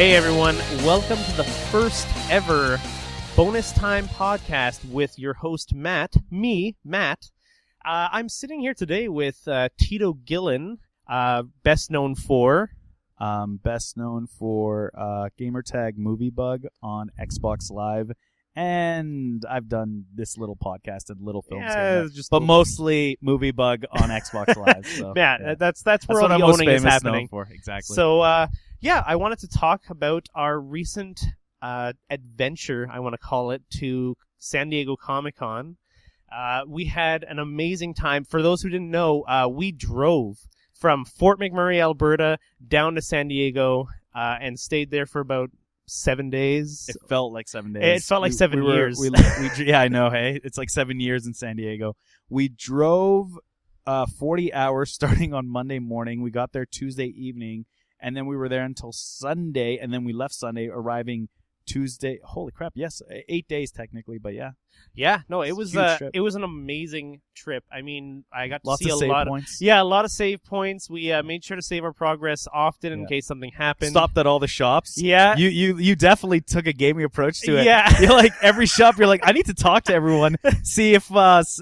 Hey everyone, welcome to the first ever bonus time podcast with your host Matt, Matt. I'm sitting here today with Tito Guillen, best known for Gamertag Movie Bug on Xbox Live, and I've done this little podcast and little films, but mostly Movie Bug on Xbox Live. So, yeah, that's where all what the I'm most owning is famous happening. known for. Exactly. So, I wanted to talk about our recent adventure, I want to call it, to San Diego Comic-Con. We had an amazing time. For those who didn't know, we drove from Fort McMurray, Alberta, down to San Diego and stayed there for about 7 days. It felt like 7 days. It felt like 7 years. Yeah, I know. Hey, it's like 7 years in San Diego. We drove 40 hours starting on Monday morning. We got there Tuesday evening, and then we were there until Sunday, and then we left Sunday, arriving Tuesday. Holy crap! Yes, 8 days technically, but yeah. Yeah, no, it was an amazing trip. I mean, I got to see a lot of points. Yeah, a lot of save points. We made sure to save our progress often in case something happened. Stopped at all the shops. Yeah, you definitely took a gaming approach to it. Yeah, you're like every shop. You're like, I need to talk to everyone, see if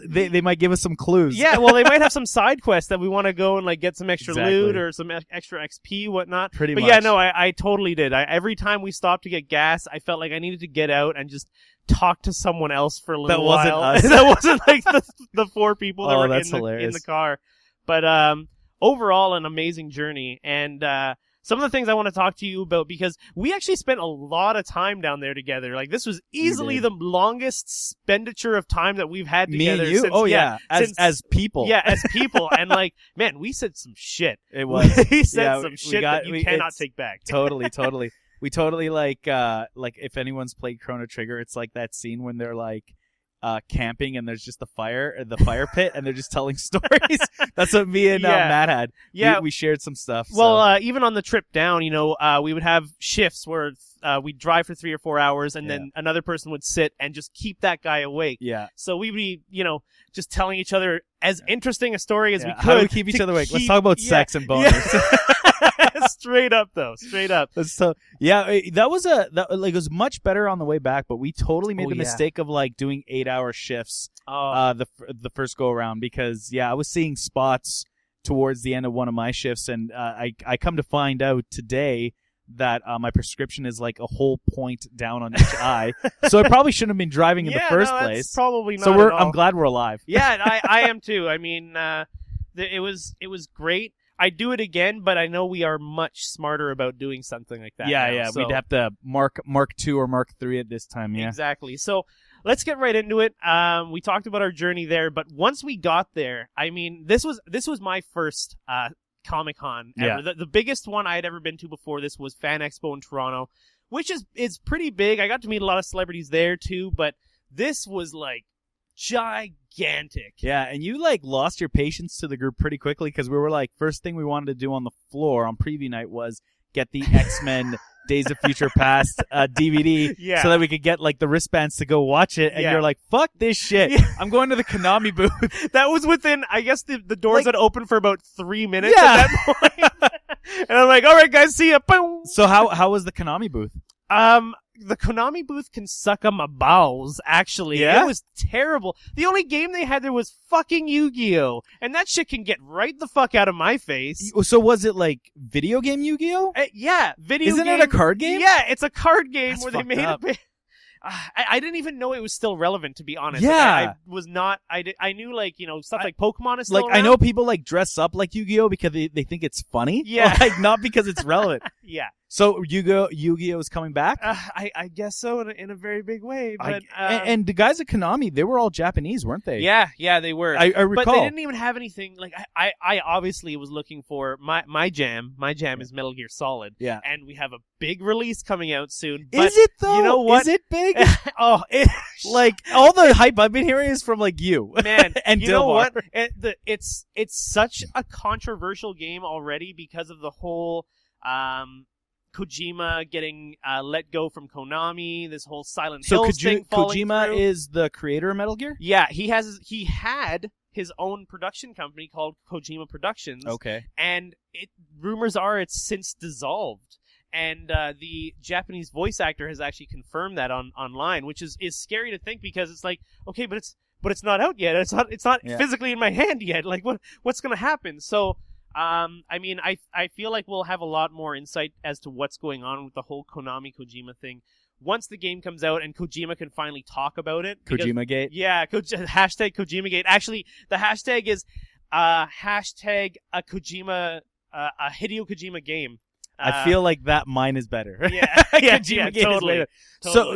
they might give us some clues. Yeah, well, they might have some side quests that we want to go and like get some extra loot or some extra XP, whatnot. Pretty much. But yeah, no, I totally did. Every time we stopped to get gas, I felt like I needed to get out and just talk to someone else for a little while. That wasn't us. That wasn't like the four people that were in the car. But overall, an amazing journey. And some of the things I want to talk to you about, because we actually spent a lot of time down there together. Like, this was easily the longest expenditure of time that we've had together. Me and you? As people. Yeah, as people. And like, man, we said some shit. It was. We said some shit that you cannot take back. Totally. We totally like if anyone's played Chrono Trigger, it's like that scene when they're like camping and there's just the fire pit and they're just telling stories. That's what me and Matt had. Yeah, we shared some stuff. Well, even on the trip down, we would have shifts where we'd drive for 3 or 4 hours and then another person would sit and just keep that guy awake. Yeah. So we'd be, just telling each other as interesting a story as we could. How do we keep each other awake? Let's talk about sex and boners. Straight up, though. Straight up. So that was it was much better on the way back, but we totally made the mistake of like doing 8-hour shifts. The first go around, because I was seeing spots towards the end of one of my shifts, and I come to find out today that my prescription is like a whole point down on each eye, so I probably shouldn't have been driving in the first place. Probably not. So I'm glad we're alive. Yeah, I am too. I mean, it was great. I'd do it again, but I know we are much smarter about doing something like that. Yeah. So, we'd have to Mark 2 or Mark 3 at this time. Yeah, exactly. So let's get right into it. We talked about our journey there, but once we got there, I mean, this was my first Comic-Con ever. Yeah. The biggest one I had ever been to before this was Fan Expo in Toronto, which is pretty big. I got to meet a lot of celebrities there too, but this was like gigantic. Yeah, and you like lost your patience to the group pretty quickly, because we were like, first thing we wanted to do on the floor on preview night was get the X-Men Days of Future Past DVD so that we could get like the wristbands to go watch it, and you're like, fuck this shit. I'm going to the Konami booth. That was within, I guess the doors had opened for about 3 minutes at that point. And I'm like, all right guys, see ya. Boom. So how was the Konami booth? The Konami booth can suck on my balls, actually. Yeah? It was terrible. The only game they had there was fucking Yu-Gi-Oh! And that shit can get right the fuck out of my face. So was it like video game Yu-Gi-Oh? Yeah, video Isn't game. it a card game? Yeah, it's a card game. That's where they made up. I didn't even know it was still relevant, to be honest. Yeah. Like, I was not, I knew like, stuff like Pokemon is still like, around. I know people like dress up like Yu-Gi-Oh! Because they think it's funny. Yeah. Like, not because it's relevant. Yeah. So Yu-Gi-Oh is coming back? I guess so, in a very big way. But and the guys at Konami, they were all Japanese, weren't they? Yeah, they were. I recall. But they didn't even have anything. Like I obviously was looking for my jam. My jam is Metal Gear Solid. Yeah. And we have a big release coming out soon. But is it though? You know what? Is it big? Like all the hype I've been hearing is from like you, man. And you know what? It's such a controversial game already because of the whole Kojima getting let go from Konami, this whole Silent Hill thing falling Kojima through. is the creator of Metal Gear? Yeah, he had his own production company called Kojima Productions. Okay. And rumors are it's since dissolved. And the Japanese voice actor has actually confirmed that online, which is scary to think, because it's like, okay, but it's not out yet. It's not physically in my hand yet. Like, what's going to happen? So, I mean, I feel like we'll have a lot more insight as to what's going on with the whole Konami Kojima thing once the game comes out and Kojima can finally talk about it. Kojima-gate? Yeah, hashtag Kojima-gate. Actually, the hashtag is hashtag a Hideo Kojima game. I feel like that mine is better. Yeah, Totally.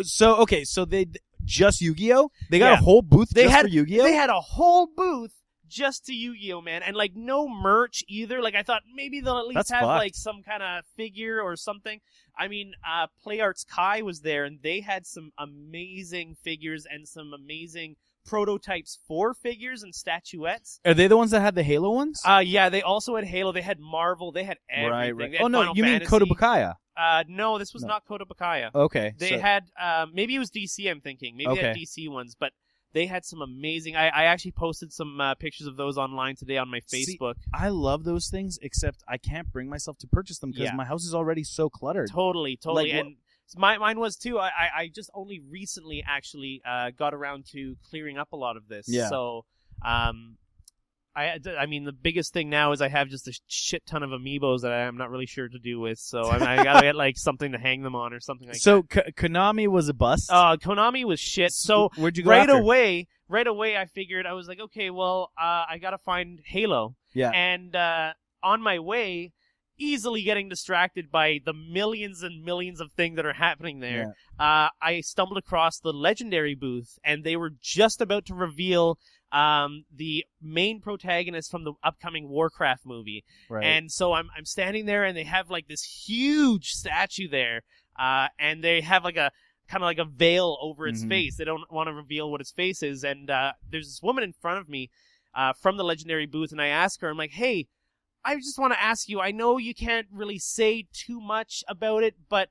So they just Yu-Gi-Oh? They got a whole booth for Yu-Gi-Oh? They had a whole booth just to Yu-Gi-Oh, man, and like no merch either. Like I thought maybe they'll at least have like some kind of figure or something. I mean, Play Arts Kai was there, and they had some amazing figures and some amazing prototypes for figures and statuettes. Are they the ones that had the Halo ones? Yeah, they also had Halo. They had Marvel. They had everything. Right. They had Oh no, Final you Fantasy. mean Kotobukaya? No, this was not Kotobukaya. Okay. They had maybe it was DC. I'm thinking maybe they had DC ones, but they had some amazing. I actually posted some pictures of those online today on my Facebook. See, I love those things, except I can't bring myself to purchase them because my house is already so cluttered. Totally. Like, and mine was too. I just only recently actually got around to clearing up a lot of this. Yeah. So, I mean, the biggest thing now is I have just a shit ton of amiibos that I'm not really sure to do with. So I gotta get like something to hang them on or something like that. So Konami was a bust. Konami was shit. So where'd you go right after? away, I figured I was like, okay, well, I gotta find Halo. Yeah. And on my way, easily getting distracted by the millions and millions of things that are happening there, I stumbled across the Legendary booth, and they were just about to reveal the main protagonist from the upcoming Warcraft movie. Right. And so I'm standing there, and they have like this huge statue there, and they have like a kind of like a veil over its face. They don't want to reveal what its face is. And there's this woman in front of me from the Legendary booth, and I ask her, I'm like, hey, I just want to ask you, I know you can't really say too much about it, but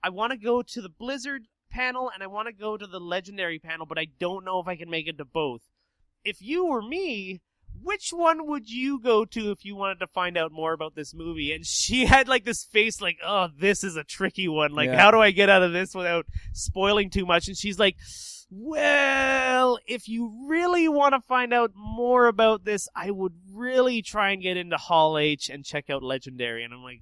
I want to go to the Blizzard panel and I want to go to the Legendary panel, but I don't know if I can make it to both. If you were me, which one would you go to if you wanted to find out more about this movie? And she had like this face like, oh, this is a tricky one. Like, how do I get out of this without spoiling too much? And she's like, well, if you really want to find out more about this, I would really try and get into Hall H and check out Legendary. And I'm like,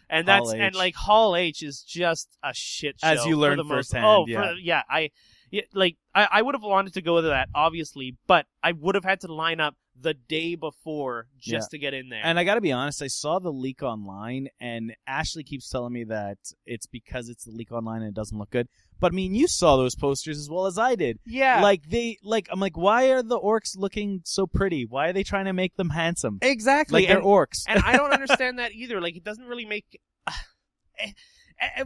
and that's Hall H. and like Hall H is just a shit show. As you learned firsthand. I would have wanted to go to that, obviously, but I would have had to line up the day before just to get in there. And I gotta be honest, I saw the leak online, and Ashley keeps telling me that it's because it's the leak online and it doesn't look good. But I mean, you saw those posters as well as I did. Yeah. I'm like, why are the orcs looking so pretty? Why are they trying to make them handsome? Exactly. Like they're orcs. And I don't understand that either. Like, it doesn't really make...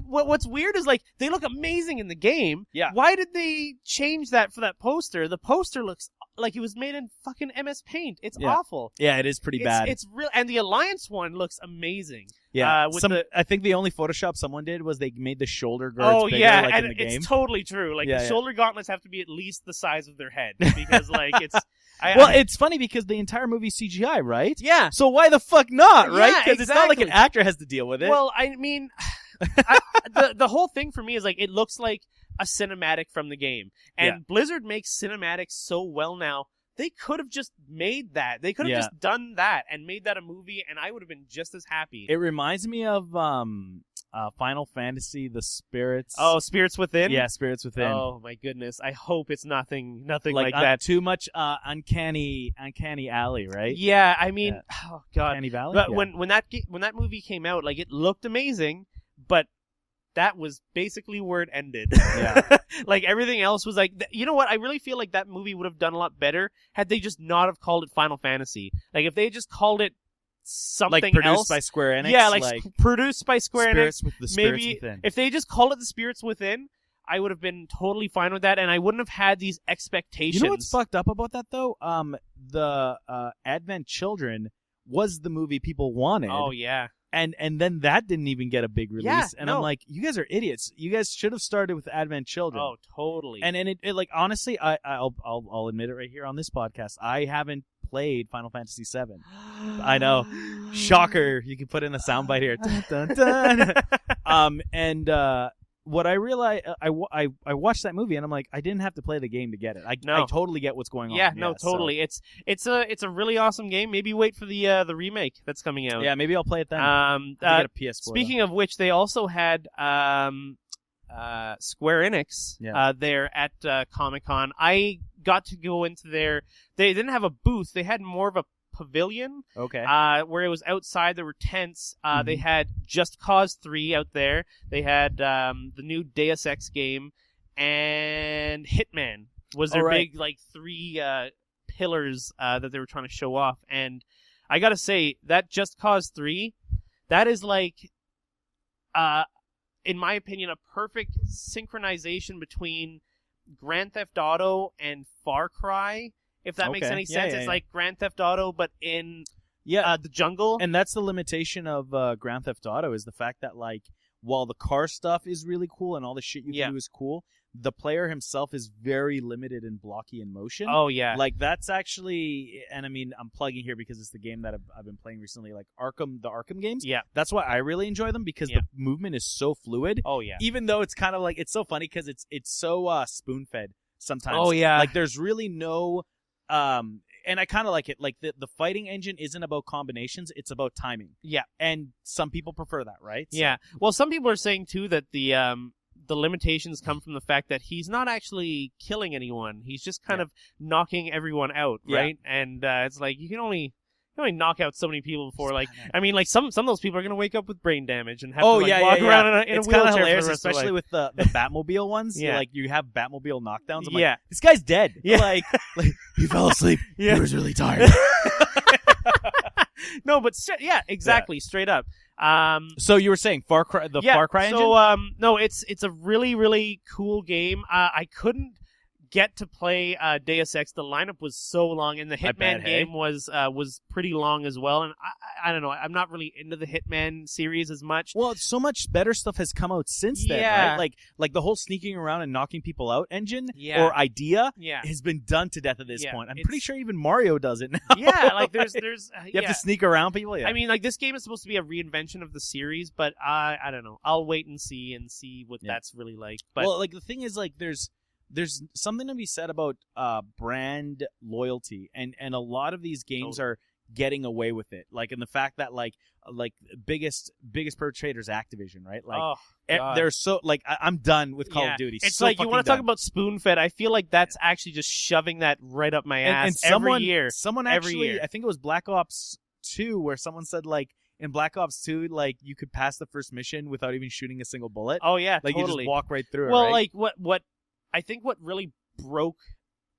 What's weird is, like, they look amazing in the game. Yeah. Why did they change that for that poster? The poster looks like it was made in fucking MS Paint. It's awful. Yeah, it is pretty bad. It's real, and the Alliance one looks amazing. Yeah. I think the only Photoshop someone did was they made the shoulder guards bigger, like and in the game. It's totally true. Like, the shoulder gauntlets have to be at least the size of their head, because, like, it's... it's funny because the entire movie's CGI, right? Yeah. So why the fuck not, right? Yeah, Because it's not like an actor has to deal with it. Well, I mean... the whole thing for me is, like, it looks like a cinematic from the game. And Blizzard makes cinematics so well now, they could have just made that. They could have just done that and made that a movie, and I would have been just as happy. It reminds me of Final Fantasy, the Spirits. Oh, Spirits Within? Yeah, Spirits Within. Oh, my goodness. I hope it's nothing like that. Too much uncanny alley, right? Yeah, I mean, oh, God. Uncanny Valley? But when that movie came out, like, it looked amazing, but that was basically where it ended. Yeah. Like, everything else was like... You know what? I really feel like that movie would have done a lot better had they just not have called it Final Fantasy. Like, if they just called it something like produced else... by Square Enix? Yeah, like produced by Square Spirits Enix. With the Spirits Maybe Within. If they just called it The Spirits Within, I would have been totally fine with that, and I wouldn't have had these expectations. You know what's fucked up about that, though? The Advent Children was the movie people wanted. Oh, yeah. And then that didn't even get a big release. Yeah, and I'm like, you guys are idiots. You guys should have started with Advent Children. Oh, totally. And it like, honestly, I'll admit it right here on this podcast. I haven't played Final Fantasy VII. I know. Shocker! You can put in a soundbite here. Dun, dun, dun. And what I realized, I watched that movie and I'm like, I didn't have to play the game to get it. I totally get what's going on. Yeah, no, totally. So. It's a really awesome game. Maybe wait for the remake that's coming out. Yeah, maybe I'll play it then. Get a PS4. Speaking of which, they also had Square Enix there at Comic-Con. I got to go into their. They didn't have a booth. They had more of a pavilion. Okay. Where it was outside. There were tents. They had Just Cause 3 out there. They had the new Deus Ex game, and Hitman was their big like 3 pillars that they were trying to show off. And I gotta say that Just Cause 3, that is like, in my opinion, a perfect synchronization between Grand Theft Auto and Far Cry. If that makes any sense. It's like Grand Theft Auto, but in the jungle. And that's the limitation of Grand Theft Auto, is the fact that, like, while the car stuff is really cool and all the shit you can do is cool, the player himself is very limited and blocky in motion. Oh, yeah. Like, that's actually, and I mean, I'm plugging here because it's the game that I've been playing recently, like the Arkham games. Yeah. That's why I really enjoy them, because the movement is so fluid. Oh, yeah. Even though it's kind of like, it's so funny because it's so spoon-fed sometimes. Oh, yeah. Like, there's really no... and I kind of like it. Like, the fighting engine isn't about combinations; it's about timing. Yeah, and some people prefer that, right? So. Yeah. Well, some people are saying too that the limitations come from the fact that he's not actually killing anyone; he's just kind of knocking everyone out, right? And it's like you can only knock out so many people before, like, I mean, like some of those people are going to wake up with brain damage and have to walk around in a wheelchair hilarious, for the rest especially of with the Batmobile ones. Yeah. Like, you have Batmobile knockdowns. I'm like, this guy's dead. Yeah. Like he fell asleep. He was really tired. No, but exactly, straight up. So you were saying Far Cry engine? So no, it's a really, really cool game. I couldn't get to play Deus Ex. The lineup was so long, and the Hitman game was pretty long as well. And I don't know, I'm not really into the Hitman series as much. Well, so much better stuff has come out since then, right? Like the whole sneaking around and knocking people out engine or idea has been done to death at this point. I'm pretty sure even Mario does it now. Yeah, like there's you have to sneak around people. Yeah. I mean, like, this game is supposed to be a reinvention of the series, but I don't know. I'll wait and see what that's really like. But well, like, the thing is, like, there's something to be said about brand loyalty, and a lot of these games are getting away with it. Like, in the fact that like biggest perpetrator is Activision, right? Like, they're so, like, I'm done with Call of Duty. It's so like, you want to talk about spoon-fed? I feel like that's actually just shoving that right up my ass every year. Someone actually, I think it was Black Ops 2, where someone said, like, in Black Ops 2, like, you could pass the first mission without even shooting a single bullet. Oh yeah, like, totally. You just walk right through it. Well, right? like, what I think what really broke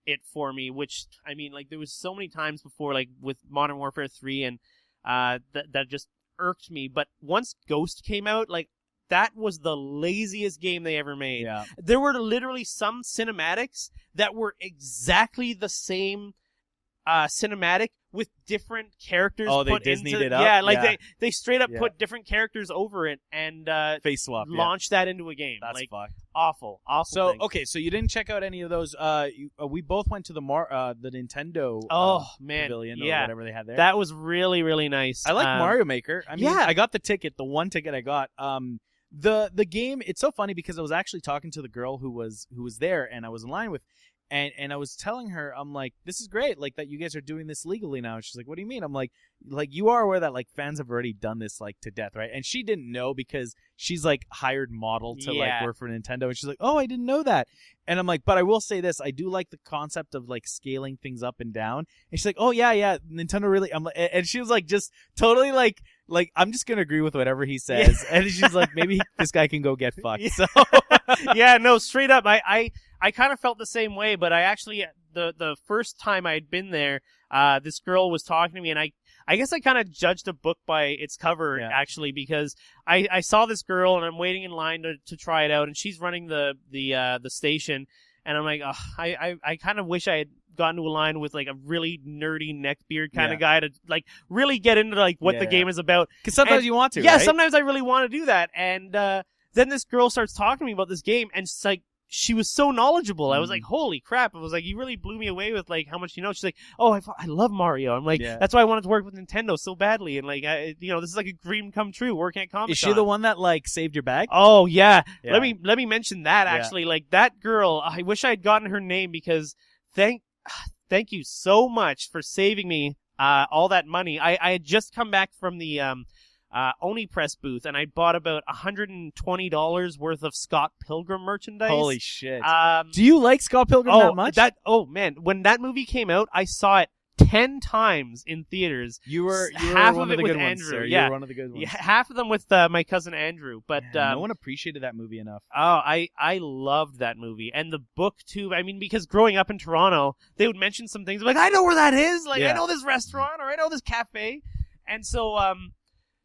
it for me, which, I mean, like, there was so many times before, like, with Modern Warfare 3, and that just irked me. But once Ghost came out, like, that was the laziest game they ever made. Yeah. There were literally some cinematics that were exactly the same cinematic with different characters. Oh, they put Disneyed into, it up? Yeah, like they straight up put different characters over it and face swap, launched that into a game. That's like, fucked. Awful. So thing. okay, so you didn't check out any of those. We both went to the Nintendo pavilion or whatever they had there. That was really, really nice. I like Mario Maker. I mean, I got the ticket, the one ticket I got. The game, it's so funny because I was actually talking to the girl who was there, and I was in line with. And I was telling her, I'm like, this is great, like, that you guys are doing this legally now. And she's like, what do you mean? I'm like, you are aware that, like, fans have already done this, like, to death, right? And she didn't know because she's, like, hired model to, like, work for Nintendo. And she's like, oh, I didn't know that. And I'm like, but I will say this, I do like the concept of, like, scaling things up and down. And she's like, oh, yeah, Nintendo really, I'm like, and she was, like, just totally, like, I'm just going to agree with whatever he says. Yeah. And she's like, maybe this guy can go get fucked. So yeah, no, straight up. I kind of felt the same way, but I actually, the first time I'd been there, this girl was talking to me, and I guess I kind of judged a book by its cover, actually, because I saw this girl, and I'm waiting in line to try it out, and she's running the station, and I'm like, I kind of wish I had gotten to a line with, like, a really nerdy neckbeard kind of guy to, like, really get into, like, what the game is about. Because sometimes you want to, yeah, right? sometimes I really want to do that, and then this girl starts talking to me about this game, and it's like, she was so knowledgeable. I was like, holy crap. I was like, you really blew me away with like how much you know. She's like, oh, I love Mario. I'm like, that's why I wanted to work with Nintendo so badly. And like, this is like a dream come true working at Comic-Con. Is she the one that like saved your bag? Oh yeah. Let me mention that actually. Like that girl, I wish I had gotten her name because thank you so much for saving me all that money. I had just come back from the Oni Press booth, and I bought about $120 worth of Scott Pilgrim merchandise. Holy shit! Do you like Scott Pilgrim that much? Man, when that movie came out, I saw it 10 times in theaters. You were half one of it the with good Andrew. Ones, sir. Yeah, you were one of the good ones. Yeah, half of them with my cousin Andrew. But no one appreciated that movie enough. Oh, I loved that movie and the book too. I mean, because growing up in Toronto, they would mention some things like, I know where that is. Like, I know this restaurant or I know this cafe, and so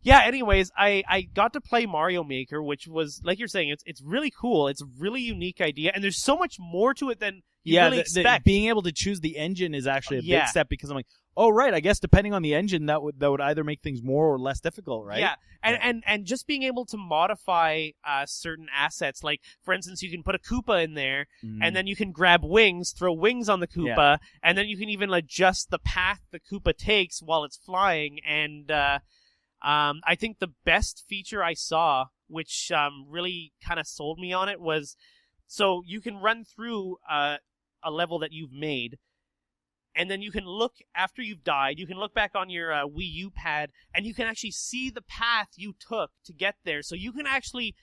yeah, anyways, I got to play Mario Maker, which was, like you're saying, it's really cool. It's a really unique idea, and there's so much more to it than you really expect. Being able to choose the engine is actually a big step, because I'm like, oh, right, I guess depending on the engine, that would either make things more or less difficult, right? Yeah, and just being able to modify certain assets, like, for instance, you can put a Koopa in there, and then you can grab wings, throw wings on the Koopa, and then you can even adjust the path the Koopa takes while it's flying, and I think the best feature I saw, which really kind of sold me on it, was so you can run through a level that you've made, and then you can look after you've died. You can look back on your Wii U pad, and you can actually see the path you took to get there. So you can actually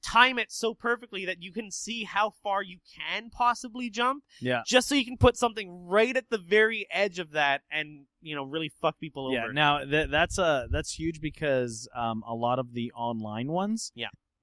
time it so perfectly that you can see how far you can possibly jump. Yeah. Just so you can put something right at the very edge of that and, really fuck people over. Yeah. Now that's huge because a lot of the online ones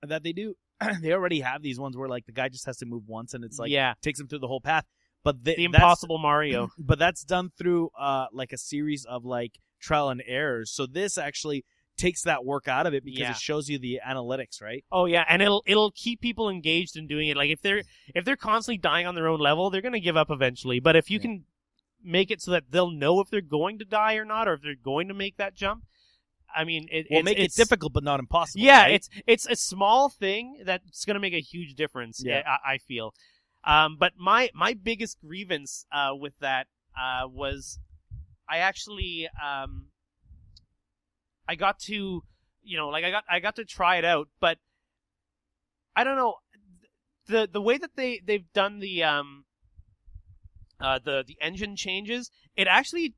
that they do, they already have these ones where like the guy just has to move once and it's like takes him through the whole path. But the Impossible Mario. But that's done through like a series of like trial and errors. So this actually takes that work out of it because it shows you the analytics, right? Oh yeah, and it'll keep people engaged in doing it. Like if they're constantly dying on their own level, they're gonna give up eventually. But if you can make it so that they'll know if they're going to die or not, or if they're going to make that jump, I mean, it's difficult but not impossible. Yeah, right? it's a small thing that's gonna make a huge difference. Yeah, I feel. But my biggest grievance with that was I actually I got to I got to try it out, but I don't know the way that they've done the engine changes, it actually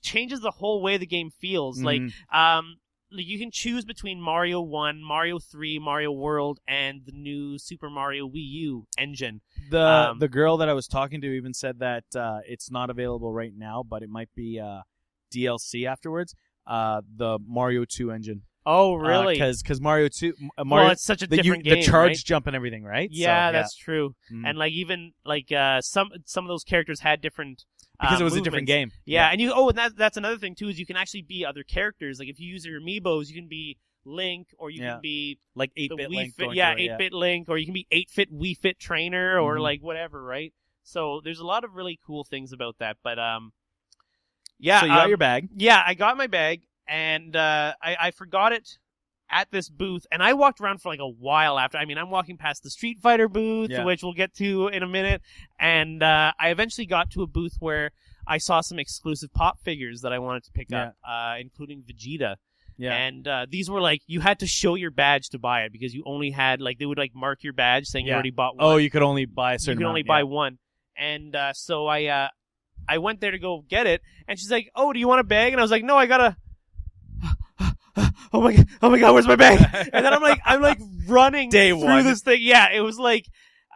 changes the whole way the game feels. Like you can choose between Mario 1, Mario 3, Mario World, and the new Super Mario Wii U engine. The girl that I was talking to even said that it's not available right now, but it might be DLC afterwards. The Mario 2 engine. Oh, really? Because Mario 2, well, it's such a different game, the charge right? jump and everything, right? Yeah, that's true. And like even like some of those characters had different because it was movements. a different game. Yeah, and and that's another thing too, is you can actually be other characters. Like if you use your amiibos, you can be Link, or you can be like 8-bit Link. 8-bit Link, or you can be 8-bit Wii Fit trainer, or like whatever, right? So there's a lot of really cool things about that. But yeah. So you got your bag. Yeah, I got my bag, and I forgot it at this booth, and I walked around for like a while after. I mean, I'm walking past the Street Fighter booth, which we'll get to in a minute, and I eventually got to a booth where I saw some exclusive pop figures that I wanted to pick up, including Vegeta. Yeah. And these were like, you had to show your badge to buy it because you only had, like, they would like mark your badge saying you already bought one. Oh, you could only buy a certain You could only buy one. And so I went there to go get it, and she's like, "Oh, do you want a bag?" And I was like, "No, I gotta." Oh my god, where's my bag? And then I'm like running through this thing. Yeah, it was like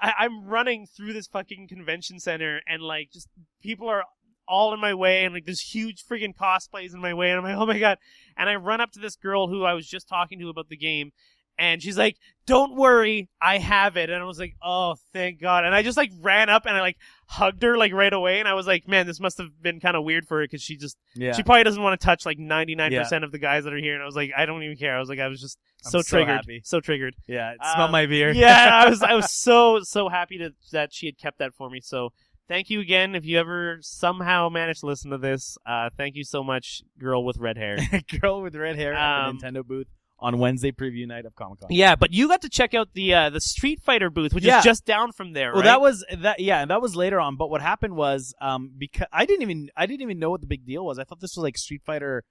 I'm running through this fucking convention center, and like just people are all in my way, and like there's huge freaking cosplays in my way, and I'm like, oh my god. And I run up to this girl who I was just talking to about the game, and she's like, "Don't worry, I have it." And I was like, "Oh, thank God." And I just like ran up and I like hugged her like right away, and I was like, man, this must have been kind of weird for her because she probably doesn't want to touch like 99% of the guys that are here. And I was like, I don't even care. I was just so triggered. Yeah, smell my beer. Yeah, I was so happy that she had kept that for me. So thank you again. If you ever somehow manage to listen to this, thank you so much, girl with red hair. Girl with red hair at the Nintendo booth on Wednesday preview night of Comic-Con. Yeah, but you got to check out the Street Fighter booth, which is just down from there, well, right? that was later on. But what happened was, because I didn't even know what the big deal was. I thought this was like Street Fighter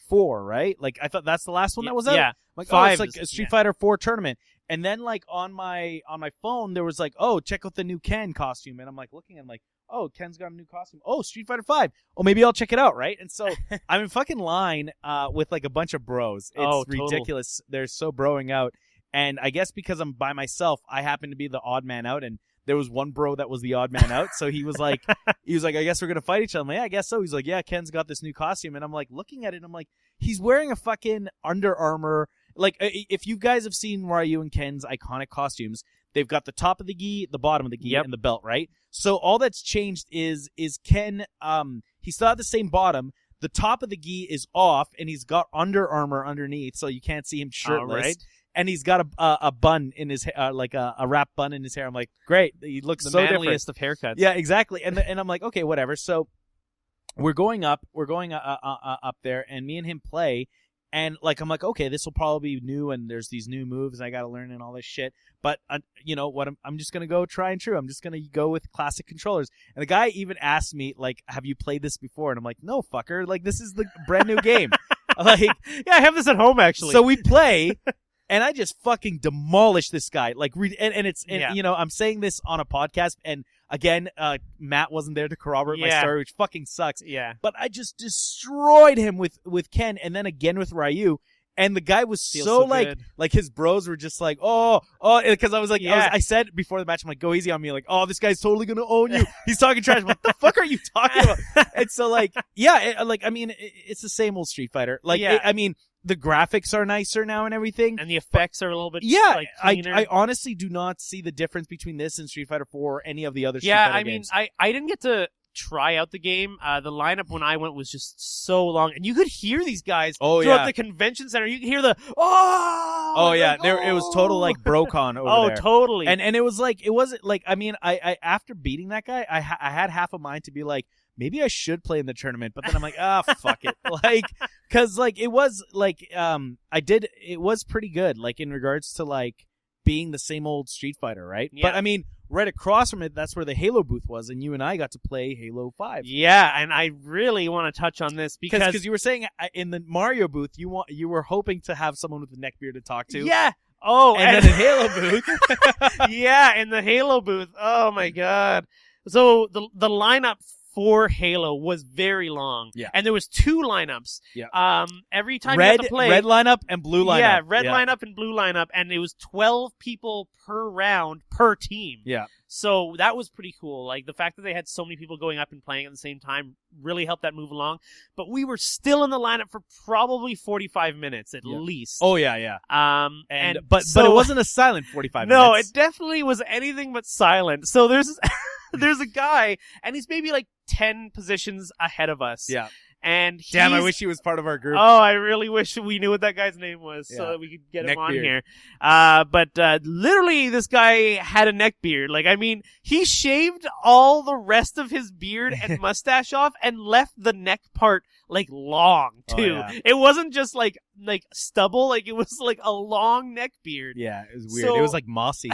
4, right? Like I thought that's the last one that was out. Yeah, like 5 it's like a Street Fighter 4 tournament. And then like on my phone there was like, oh, check out the new Ken costume, and I'm like looking, and I'm like, oh, Ken's got a new costume. Oh, Street Fighter 5. Oh, maybe I'll check it out, right? And so I'm in fucking line with like a bunch of bros. It's ridiculous. They're so broing out. And I guess because I'm by myself, I happen to be the odd man out, and there was one bro that was the odd man out. So he was like, I guess we're going to fight each other. I'm like, yeah, I guess so. He's like, yeah, Ken's got this new costume. And I'm like looking at it, and I'm like, he's wearing a fucking Under Armour. Like, if you guys have seen Ryu and Ken's iconic costumes, they've got the top of the gi, the bottom of the gi, and the belt, right? So all that's changed is Ken, he still had the same bottom. The top of the gi is off, and he's got Under Armour underneath, so you can't see him shirtless. Right. And he's got a bun in his hair, like a wrap bun in his hair. I'm like, great, he looks so different. The manliest of haircuts. Yeah, exactly. And I'm like, okay, whatever. So we're going up there, and me and him play. And like I'm like, okay, this will probably be new, and there's these new moves, and I got to learn and all this shit. But you know what? I'm just gonna go try and true. I'm just gonna go with classic controllers. And the guy even asked me, like, have you played this before? And I'm like, no, fucker. Like, this is the brand new game. Like, yeah, I have this at home actually. So we play, and I just fucking demolish this guy. Like, you know, I'm saying this on a podcast, and again, Matt wasn't there to corroborate my story, which fucking sucks. Yeah. But I just destroyed him with Ken, and then again with Ryu. And the guy was so like his bros were just like, oh, because I was like, I said before the match, I'm like, go easy on me. Like, oh, this guy's totally going to own you. He's talking trash. What the fuck are you talking about? And so like, I mean, it's the same old Street Fighter. Like, I mean, the graphics are nicer now and everything. And the effects are a little bit cleaner. I honestly do not see the difference between this and Street Fighter 4 or any of the other Street Fighter games. I didn't get to try out the game. The lineup when I went was just so long, and you could hear these guys throughout the convention center. You could hear the it was total like BroCon over there. Totally. And it was like, it wasn't like, I mean, I after beating that guy, I had half a mind to be like, maybe I should play in the tournament, but then I'm like, fuck it. Like, cause like, it was like, it was pretty good, like in regards to like being the same old Street Fighter, right? Yeah. But I mean, right across from it, that's where the Halo booth was, and you and I got to play Halo 5. Yeah, and I really want to touch on this because you were saying in the Mario booth, you were hoping to have someone with a neckbeard to talk to. Yeah. Oh, and then in Halo booth. Yeah, in the Halo booth. Oh my god. So the lineup for Halo was very long. Yeah. And there was 2 lineups. Yeah. Every time you had to play. Red lineup and blue lineup. Yeah, red lineup and blue lineup. And it was 12 people per round per team. Yeah. So that was pretty cool. Like, the fact that they had so many people going up and playing at the same time really helped that move along. But we were still in the lineup for probably 45 minutes at least. Oh, yeah. But it wasn't a silent 45 minutes. No, it definitely was anything but silent. So there's a guy, and he's maybe like 10 positions ahead of us. Yeah. And damn, I wish he was part of our group. Oh, I really wish we knew what that guy's name was so that we could get him on here. But literally, this guy had a neck beard. Like, I mean, he shaved all the rest of his beard and mustache off and left the neck part like long too. Oh, yeah. It wasn't just like stubble. Like, it was like a long neck beard. Yeah, it was weird. It was like mossy.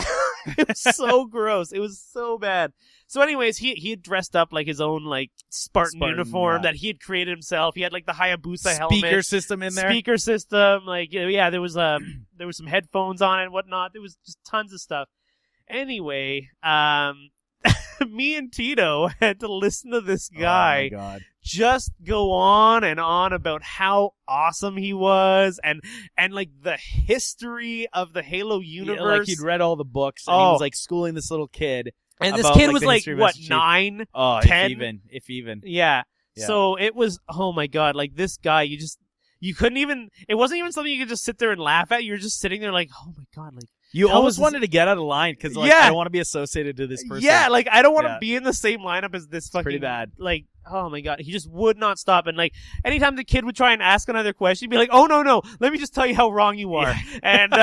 It was so gross. It was so bad. So anyways, he had dressed up like his own like Spartan uniform that he had created himself. He had like the Hayabusa helmet. Speaker system in there. Speaker system. Like, yeah, there was some headphones on it and whatnot. There was just tons of stuff. Anyway, me and Tito had to listen to this guy just go on and on about how awesome he was and like the history of the Halo universe. Yeah, like he'd read all the books and he was like schooling this little kid. And this kid was like, what, 9? Oh, 10? If even. Yeah. So it was, oh my god, like this guy, you couldn't even, it wasn't even something you could just sit there and laugh at. You were just sitting there like, oh my god, like. You almost wanted to get out of line because like, I don't want to be associated to this person. Yeah, like I don't want to be in the same lineup as this fucking. Pretty bad. Like, oh my god, he just would not stop. And like, anytime the kid would try and ask another question, he'd be like, oh no, let me just tell you how wrong you are. And,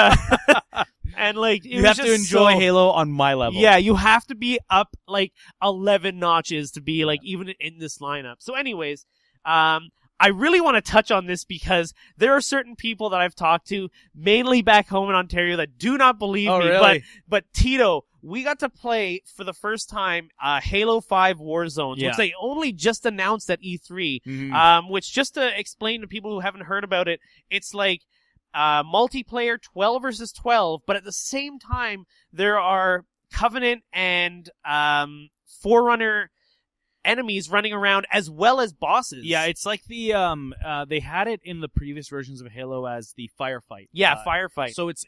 and like, you have to enjoy Halo on my level. Yeah, you have to be up like 11 notches to be like even in this lineup. So anyways, I really want to touch on this because there are certain people that I've talked to, mainly back home in Ontario, that do not believe me. Really? But Tito, we got to play for the first time Halo 5 Warzones, which they only just announced at E3. Which, just to explain to people who haven't heard about it, it's like multiplayer 12 versus 12, but at the same time, there are Covenant and Forerunner enemies running around as well as bosses. Yeah, it's like the they had it in the previous versions of Halo as the firefight. Yeah, firefight. So it's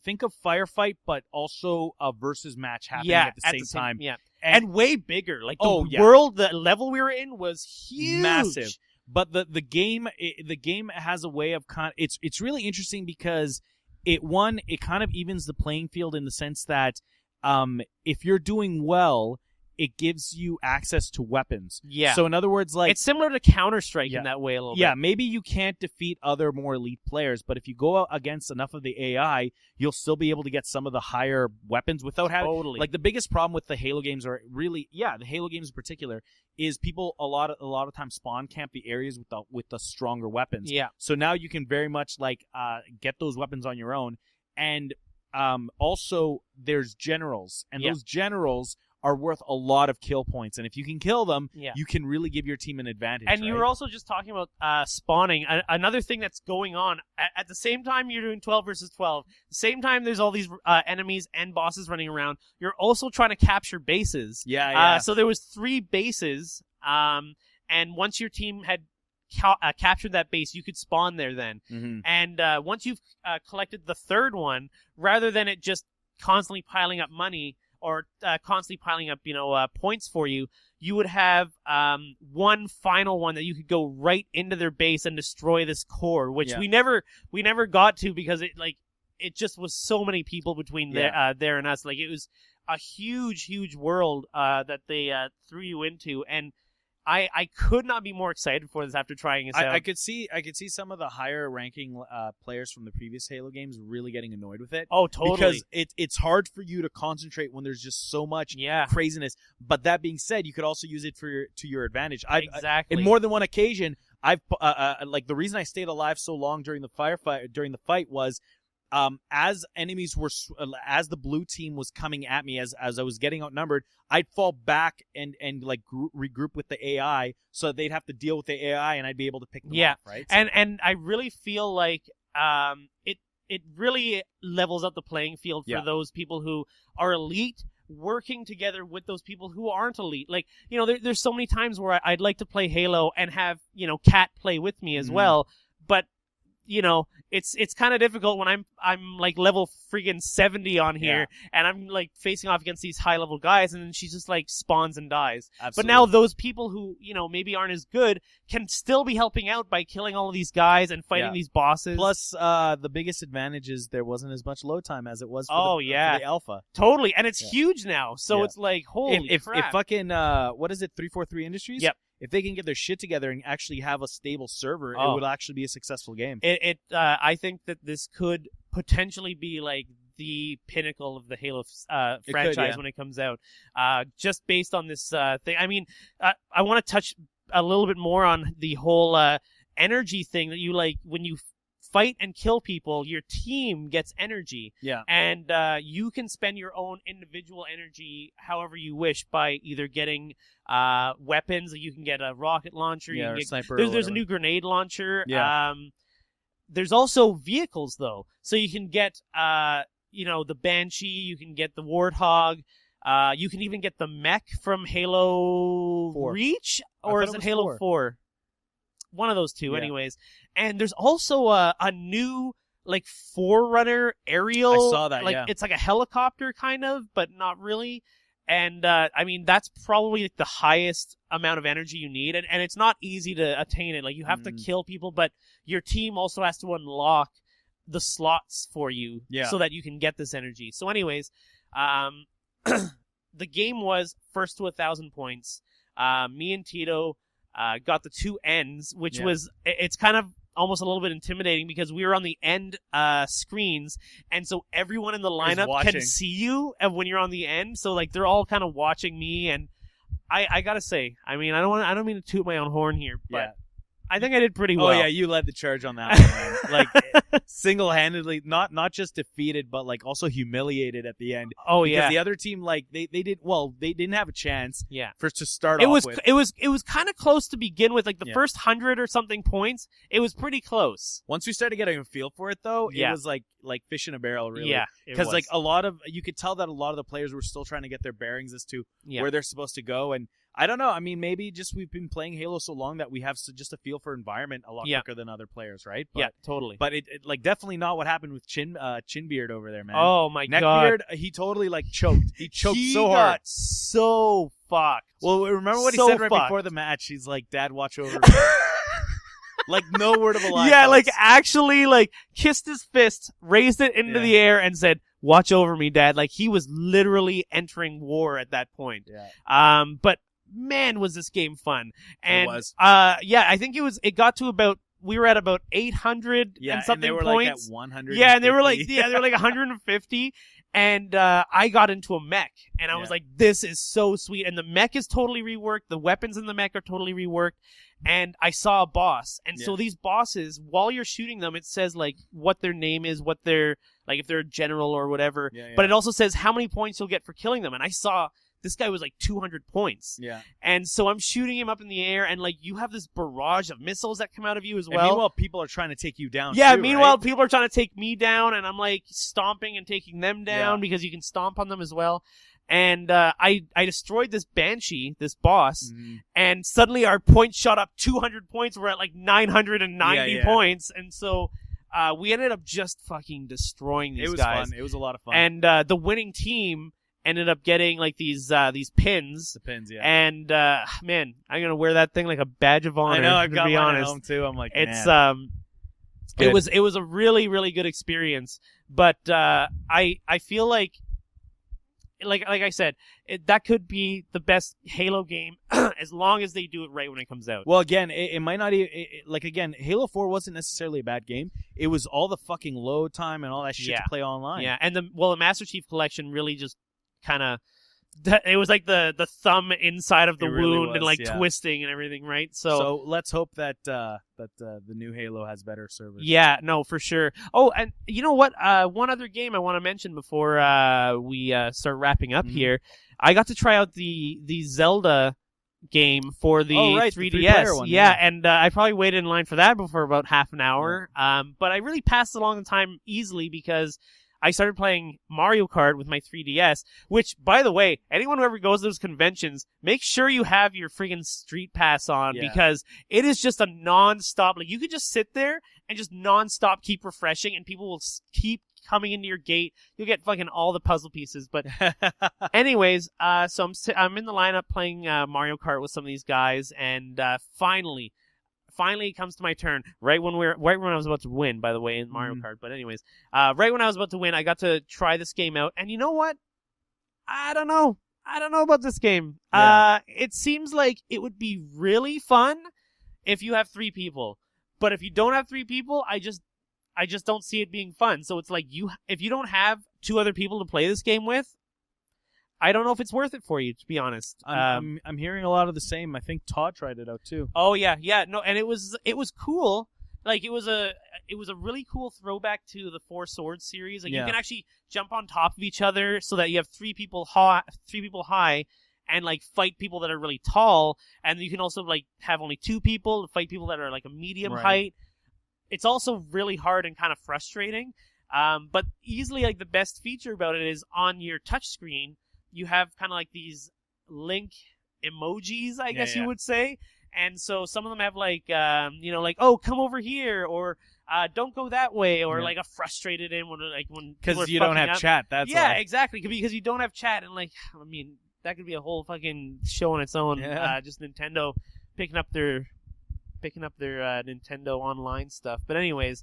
think of firefight, but also a versus match happening at the same time. Yeah, and way bigger. Like the world, the level we were in was huge, massive. But the game has a way of it's really interesting because it kind of evens the playing field in the sense that if you're doing well, it gives you access to weapons. Yeah. So in other words, like, it's similar to Counter-Strike in that way a little bit. Yeah, maybe you can't defeat other more elite players, but if you go out against enough of the AI, you'll still be able to get some of the higher weapons without having... Totally. Like, the biggest problem with the Halo games the Halo games in particular, is people a lot of times spawn camp the areas with the stronger weapons. Yeah. So now you can very much, like, get those weapons on your own. And also, there's generals, and those generals are worth a lot of kill points, and if you can kill them, you can really give your team an advantage. And you were also just talking about spawning. Another thing that's going on at the same time you're doing 12 versus 12. The same time there's all these enemies and bosses running around. You're also trying to capture bases. Yeah. So there was 3 bases, and once your team had captured that base, you could spawn there then. Mm-hmm. And once you've collected the 3rd one, rather than it just constantly piling up money or constantly piling up, points for you, you would have one final one that you could go right into their base and destroy this core, which we never got to because it just was so many people between there and us. Like, it was a huge world that they threw you into, and I could not be more excited for this after trying this out. I could see some of the higher ranking players from the previous Halo games really getting annoyed with it. Oh, totally. Because it's hard for you to concentrate when there's just so much craziness. But that being said, you could also use it to your advantage. Exactly. In more than one occasion, I've like the reason I stayed alive so long during the fight was. As the blue team was coming at me, as I was getting outnumbered, I'd fall back and regroup with the AI, so they'd have to deal with the AI, and I'd be able to pick them off, right? So, and I really feel like it really levels up the playing field for those people who are elite, working together with those people who aren't elite. Like, there's so many times where I'd like to play Halo and have Kat play with me as well, but it's kind of difficult when I'm like level friggin' 70 on here, and I'm like facing off against these high level guys, and then she just like spawns and dies. Absolutely. But now those people who maybe aren't as good can still be helping out by killing all of these guys and fighting these bosses. Plus, the biggest advantage is there wasn't as much load time as it was for the alpha. Totally, and it's huge now, so it's like holy crap. If fucking what is it, 343 Industries? Yep. If they can get their shit together and actually have a stable server, it would actually be a successful game. I think that this could potentially be like the pinnacle of the Halo franchise when it comes out. Just based on this thing. I mean, I want to touch a little bit more on the whole energy thing that you like when you fight and kill people, your team gets energy. Yeah. And you can spend your own individual energy however you wish by either getting weapons. You can get a rocket launcher. You can get, sniper. There's a new grenade launcher. Yeah. There's also vehicles, though. So you can get, the Banshee. You can get the Warthog. You can even get the mech from Halo 4. Reach. Or is it Halo 4? One of those two, Yeah. anyways. And there's also a new, like, Forerunner aerial. I saw that, It's like a helicopter, kind of, but not really. And, that's probably the highest amount of energy you need. And it's not easy to attain it. Like, you have to kill people, but your team also has to unlock the slots for you so that you can get this energy. So anyways, the game was first to 1,000 points. Me and Tito got the 2 ends, which was, it's kind of almost a little bit intimidating because we were on the end screens, and so everyone in the lineup can see you when you're on the end. So like they're all kind of watching me, and I gotta say, I mean, I don't mean to toot my own horn here, but I think I did pretty well. Oh yeah, you led the charge on that one, man. Like single-handedly, not just defeated, but like also humiliated at the end. Oh because yeah, the other team like they didn't have a chance. Yeah, to start it off was with. it was kind of close to begin with. Like the first 100 or something points, it was pretty close. Once we started getting a feel for it, though, it was like fish in a barrel, really. Yeah, because like you could tell that a lot of the players were still trying to get their bearings as to where they're supposed to go, and I don't know. I mean, maybe just we've been playing Halo so long that we have just a feel for environment a lot quicker than other players, right? But, yeah, totally. But it like definitely not what happened with Chinbeard over there, man. Oh my god, Neckbeard, he totally like choked. He choked so hard. Got so fucked. Well, remember what he said right before the match? He's like, "Dad, watch over me." Like no word of a lie. Yeah, like actually, like kissed his fist, raised it into the air, and said, "Watch over me, Dad." Like he was literally entering war at that point. Yeah. But man, was this game fun. And, it was. yeah, I think it got to we were at about 800 and something and they were points. Like at 100. Yeah, and they were like 150. And, I got into a mech and I was like, this is so sweet. And the mech is totally reworked. The weapons in the mech are totally reworked. And I saw a boss. And so these bosses, while you're shooting them, it says like what their name is, what they're like, if they're a general or whatever. Yeah. But it also says how many points you'll get for killing them. And I saw this guy was like 200 points. Yeah. And so I'm shooting him up in the air, and like you have this barrage of missiles that come out of you as well. And meanwhile, people are trying to take you down. Yeah, too, meanwhile, right? people are trying to take me down, and I'm like stomping and taking them down because you can stomp on them as well. And I destroyed this Banshee, this boss, and suddenly our points shot up 200 points. We're at like 990 points, and so we ended up just fucking destroying these guys. It was fun. It was a lot of fun. And the winning team ended up getting like these pins. The pins, yeah. And man, I'm gonna wear that thing like a badge of honor. I know, I've got one at home too. I'm like, it's man. It was a really, really good experience. But I feel like I said, that could be the best Halo game as long as they do it right when it comes out. Well, again, it might not even again, Halo 4 wasn't necessarily a bad game. It was all the fucking load time and all that shit to play online. Yeah, and the Master Chief Collection really just kind of, it was like the thumb inside of the wound and like twisting and everything, right? So let's hope that the new Halo has better servers. Yeah, no, for sure. Oh, and you know what? One other game I want to mention before we start wrapping up here. I got to try out the Zelda game for the 3DS. The one, and I probably waited in line for that for about half an hour. Yeah. But I really passed along the time easily because I started playing Mario Kart with my 3DS, which, by the way, anyone who ever goes to those conventions, make sure you have your friggin' Street Pass on because it is just a non-stop. Like, you could just sit there and just non-stop keep refreshing and people will keep coming into your gate. You'll get fucking all the puzzle pieces. But anyways, so I'm in the lineup playing Mario Kart with some of these guys, and finally it comes to my turn right when I was about to win, by the way, in Mario Kart. But anyways, right when I was about to win, I got to try this game out, and you know what? I don't know about this game. It seems like it would be really fun if you have 3 people, but if you don't have 3 people, I just don't see it being fun. So it's like if you don't have 2 other people to play this game with, I don't know if it's worth it for you, to be honest. I'm hearing a lot of the same. I think Todd tried it out too. Oh yeah, no, and it was cool. Like it was a really cool throwback to the Four Swords series. Like you can actually jump on top of each other so that you have 3 people high, and like fight people that are really tall, and you can also like have only 2 people to fight people that are like a medium height. It's also really hard and kind of frustrating. But easily like the best feature about it is on your touch screen, you have kind of like these link emojis, I guess you would say. And so some of them have like, like, oh, come over here, or don't go that way, or like a frustrated when because you don't have chat. That's exactly, because you don't have chat, and like, I mean, that could be a whole fucking show on its own. Just Nintendo picking up their Nintendo Online stuff. But anyways.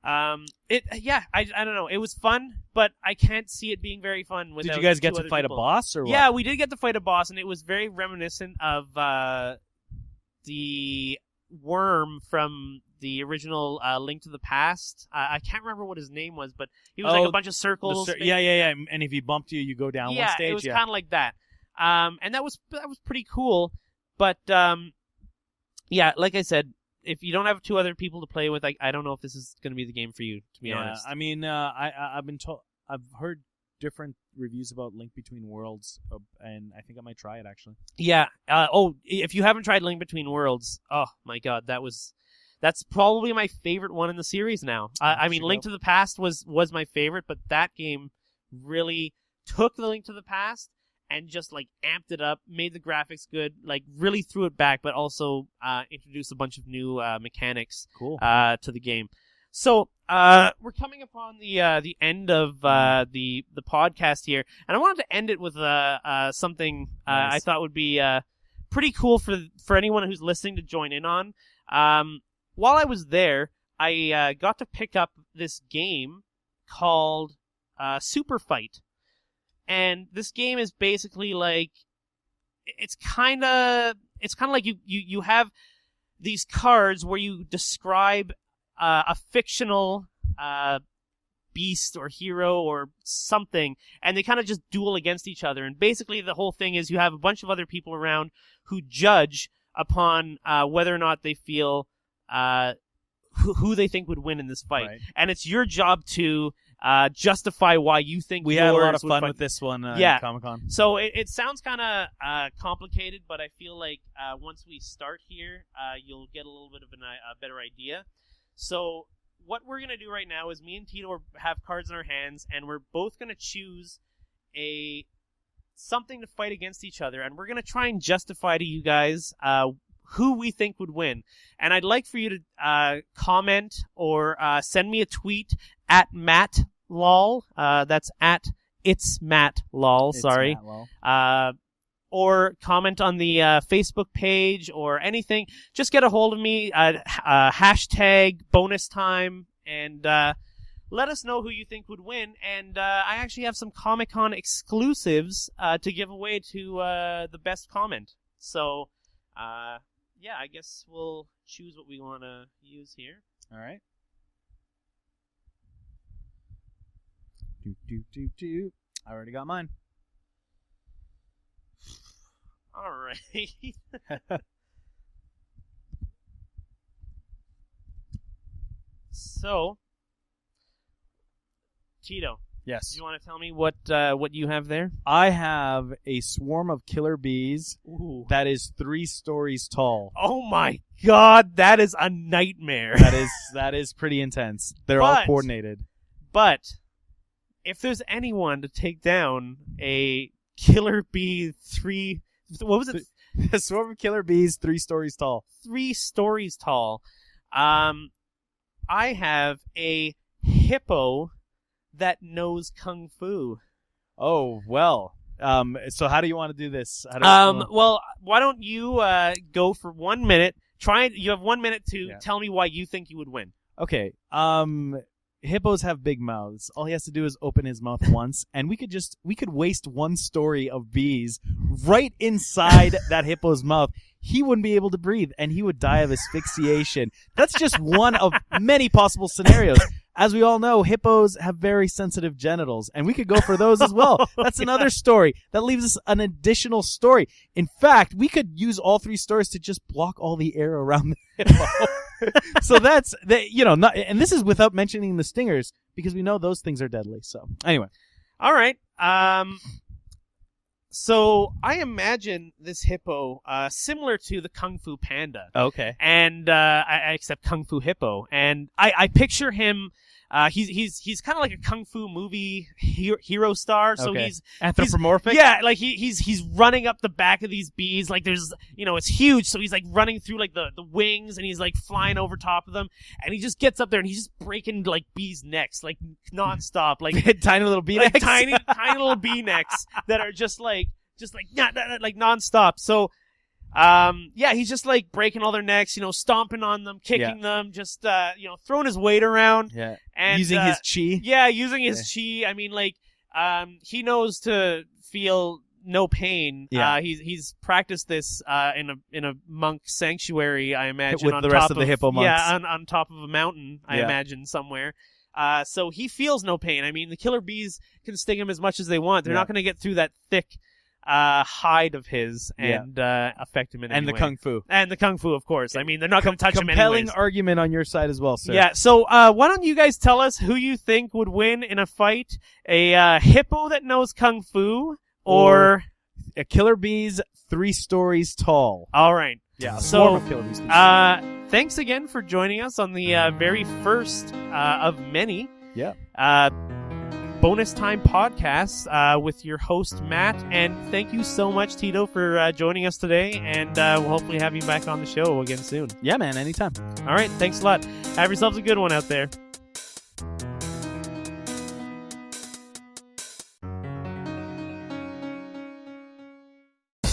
I don't know. It was fun, but I can't see it being very fun without. Did you guys get to fight people. a boss or what? Yeah, we did get to fight a boss, and it was very reminiscent of the worm from the original Link to the Past. I can't remember what his name was, but he was like a bunch of circles. Yeah. And if he bumped you, you go down one stage. It was kind of like that. And that was pretty cool, but yeah, like I said, if you don't have 2 other people to play with, I don't know if this is going to be the game for you, to be honest. I mean, I've been told, I've heard different reviews about Link Between Worlds, and I think I might try it, actually. Yeah. If you haven't tried Link Between Worlds, oh my god, that's probably my favorite one in the series now. I mean, Link to the Past was my favorite, but that game really took the Link to the Past and just like amped it up, made the graphics good, like really threw it back, but also introduced a bunch of new mechanics to the game. So we're coming upon the end of the podcast here, and I wanted to end it with something nice. I thought would be pretty cool for anyone who's listening to join in on. While I was there, I got to pick up this game called Super Fight. And this game is basically like, it's kind of like you have these cards where you describe a fictional beast or hero or something, and they kind of just duel against each other. And basically the whole thing is you have a bunch of other people around who judge upon whether or not they feel who they think would win in this fight. Right. And it's your job to justify why you think we had a lot of fun with this one at Comic-Con. So it sounds kind of complicated, but I feel like once we start here, you'll get a little bit of a better idea. So what we're going to do right now is me and Tito have cards in our hands, and we're both going to choose something to fight against each other, and we're going to try and justify to you guys who we think would win. And I'd like for you to comment or send me a tweet at MattLol. That's at It's Matt Lol. Sorry. Matt Lol. Or comment on the Facebook page or anything. Just get a hold of me. Hashtag bonus time, and let us know who you think would win. And I actually have some Comic-Con exclusives to give away to the best comment. So, yeah, I guess we'll choose what we want to use here. All right. I already got mine. All right. So, Tito. Yes. Do you want to tell me what you have there? I have a swarm of killer bees that is 3 stories tall. Oh my god, that is a nightmare. That is pretty intense. They're all coordinated. But if there's anyone to take down a killer bee what was it? A swarm of killer bees 3 stories tall. 3 stories tall. I have a hippo that knows kung fu. Oh, well. So how do you want to do this? Well, why don't you go for 1 minute? You have 1 minute to tell me why you think you would win. Okay. Hippos have big mouths. All he has to do is open his mouth once, and we could waste 1 story of bees right inside that hippo's mouth. He wouldn't be able to breathe, and he would die of asphyxiation. That's just one of many possible scenarios. As we all know, hippos have very sensitive genitals, and we could go for those as well. That's another story. That leaves us an additional story. In fact, we could use all 3 stories to just block all the air around the hippo. So that's, and this is without mentioning the stingers, because we know those things are deadly. So anyway. All right. So I imagine this hippo similar to the Kung Fu Panda. Okay. And I accept Kung Fu Hippo, and I picture him. He's kind of like a kung fu movie hero star. So he's anthropomorphic. Like he's running up the back of these bees. Like there's it's huge. So he's like running through like the wings, and he's like flying over top of them. And he just gets up there and he's just breaking like bees' necks like nonstop, like tiny little bee necks, tiny little bee necks that are just like nonstop. So. He's just like breaking all their necks, stomping on them, kicking them, just, throwing his weight around. Yeah. And, using his chi. Yeah, using his chi. I mean, like, he knows to feel no pain. Yeah. He's practiced this, in a monk sanctuary, I imagine. With on the top rest of the hippo monks. Yeah, on top of a mountain, I imagine, somewhere. So he feels no pain. I mean, the killer bees can sting him as much as they want. They're not going to get through that thick, hide of his and affect him in any way. And the kung fu. And the kung fu, of course. I mean, they're not going to touch him anyways. Compelling argument on your side as well, sir. Yeah, so why don't you guys tell us who you think would win in a fight? A hippo that knows kung fu or a killer bees 3 stories tall. All right. Yeah, so of killer bees. thanks again for joining us on the very first of many bonus time podcasts with your host Matt, and thank you so much, Tito, for joining us today, and we'll hopefully have you back on the show again soon. Yeah, man, anytime. All right, thanks a lot. Have yourselves a good one out there.